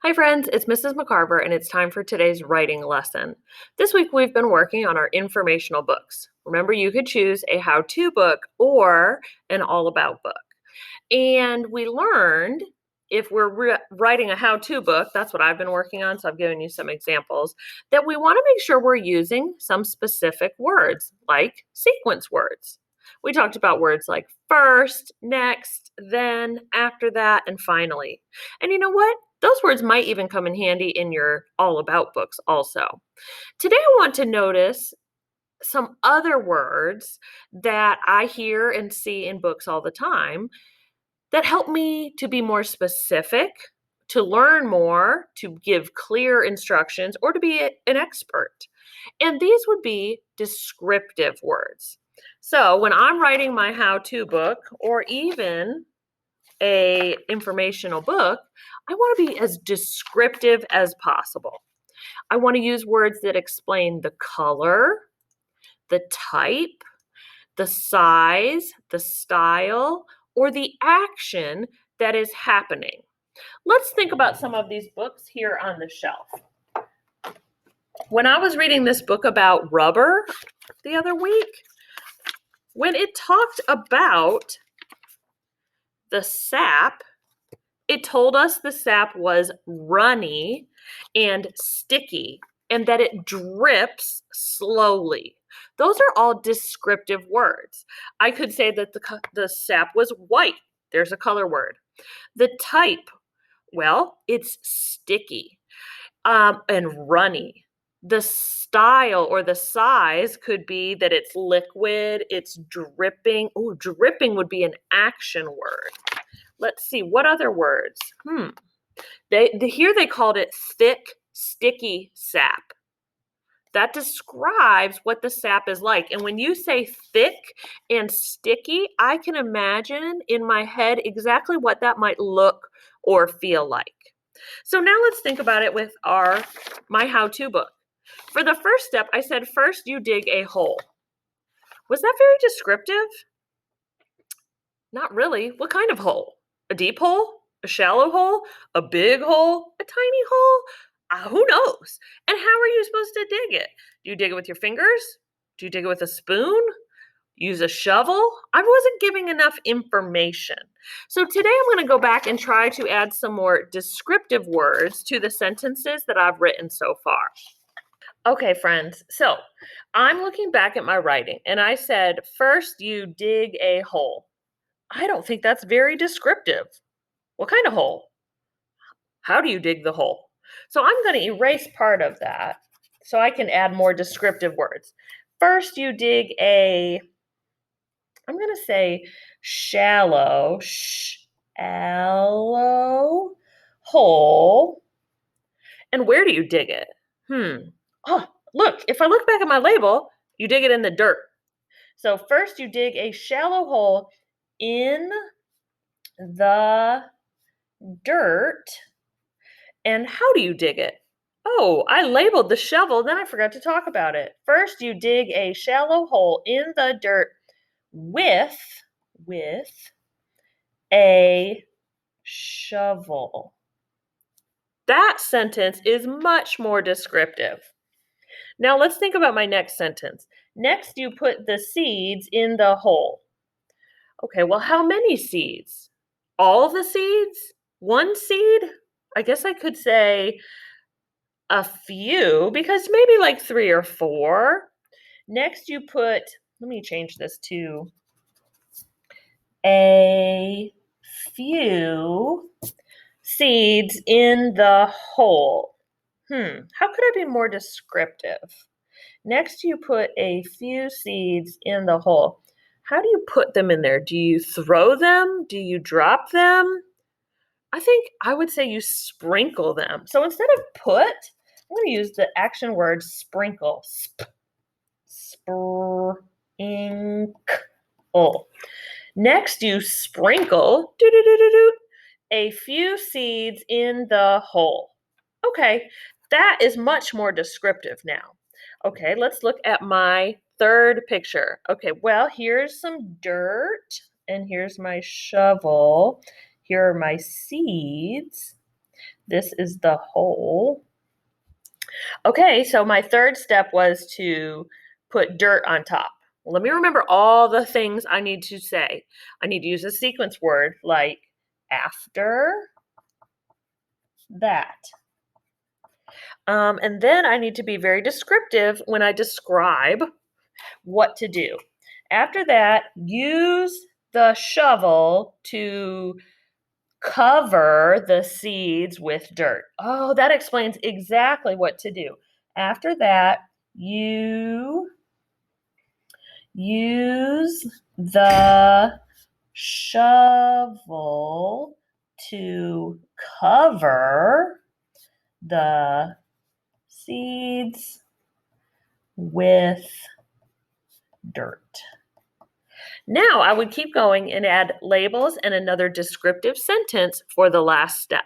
Hi, friends, it's Mrs. McCarver, and it's time for today's writing lesson. This week, we've been working on our informational books. Remember, you could choose a how to book or an all about book. And we learned if we're writing a how to book, that's what I've been working on, so I've given you some examples, that we want to make sure we're using some specific words, like sequence words. We talked about words like first, next, then, after that, and finally. And you know what? Those words might even come in handy in your all about books also. Today, I want to notice some other words that I hear and see in books all the time that help me to be more specific, to learn more, to give clear instructions, or to be an expert. And these would be descriptive words. So when I'm writing my how-to book or even a informational book, I want to be as descriptive as possible. I want to use words that explain the color, the type, the size, the style, or the action that is happening. Let's think about some of these books here on the shelf. When I was reading this book about rubber the other week, when it talked about the sap, it told us the sap was runny and sticky and that it drips slowly. Those are all descriptive words. I could say that the sap was white. There's a color word. The type, well, it's sticky and runny. The style or the size could be that it's liquid, it's dripping. Oh, dripping would be an action word. Let's see, what other words? Here they called it thick, sticky sap. That describes what the sap is like. And when you say thick and sticky, I can imagine in my head exactly what that might look or feel like. So now let's think about it with my how-to book. For the first step, I said first you dig a hole. Was that very descriptive? Not really. What kind of hole? A deep hole? A shallow hole? A big hole? A tiny hole? Who knows? And how are you supposed to dig it? Do you dig it with your fingers? Do you dig it with a spoon? Use a shovel? I wasn't giving enough information. So today I'm going to go back and try to add some more descriptive words to the sentences that I've written so far. Okay, friends, so I'm looking back at my writing and I said, first you dig a hole. I don't think that's very descriptive. What kind of hole? How do you dig the hole? So I'm going to erase part of that so I can add more descriptive words. First, you dig I'm going to say shallow hole. And where do you dig it? Oh, look, if I look back at my label, you dig it in the dirt. So first you dig a shallow hole in the dirt. And how do you dig it? Oh, I labeled the shovel, then I forgot to talk about it. First, you dig a shallow hole in the dirt with a shovel. That sentence is much more descriptive. Now let's think about my next sentence. Next, you put the seeds in the hole. Okay, well, how many seeds? All of the seeds? One seed? I guess I could say a few, because maybe like 3 or 4. Next, you put, let me change this to a few seeds in the hole. How could I be more descriptive? Next, you put a few seeds in the hole. How do you put them in there? Do you throw them? Do you drop them? I think I would say you sprinkle them. So instead of put, I'm going to use the action word sprinkle. Sprinkle. Next, you sprinkle a few seeds in the hole. Okay, that is much more descriptive now. Okay, let's look at my third picture. Okay, well, here's some dirt, and here's my shovel. Here are my seeds. This is the whole. Okay, so my third step was to put dirt on top. Well, let me remember all the things I need to say. I need to use a sequence word like after that. And then I need to be very descriptive when I describe what to do. After that, use the shovel to cover the seeds with dirt. Oh, that explains exactly what to do. After that, you use the shovel to cover the seeds with dirt. Now I would keep going and add labels and another descriptive sentence for the last step.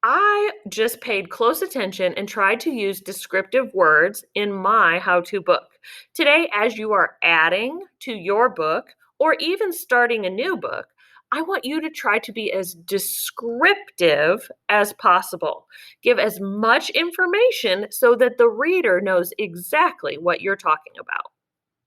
I just paid close attention and tried to use descriptive words in my how-to book. Today, as you are adding to your book or even starting a new book, I want you to try to be as descriptive as possible. Give as much information so that the reader knows exactly what you're talking about.